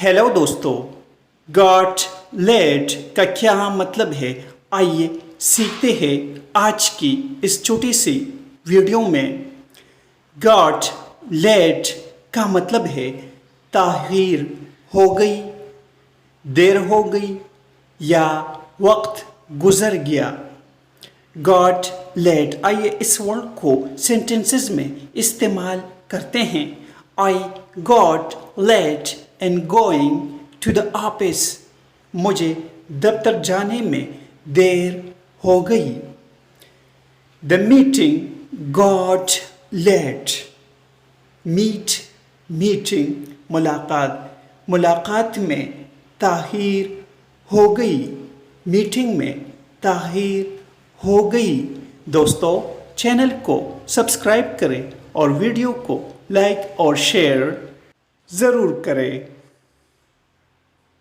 Hello दोस्तों, got late का क्या मतलब है, आइए सीखते हैं आज की इस छोटी सी वीडियो में। गॉट लेट का मतलब है ताख़ीर हो गई, देर हो गई या वक्त गुजर गया। गॉट लेट, आइए इस वर्ड को सेंटेंसेस में इस्तेमाल करते हैं। I got late and going to the office, मुझे दफ्तर जाने में देर हो गई। The meeting got late, meeting मुलाकात में ताख़ीर हो गई, मीटिंग में ताख़ीर हो गई। दोस्तों, चैनल को सब्सक्राइब करें और वीडियो को लाइक और शेयर ज़रूर करें।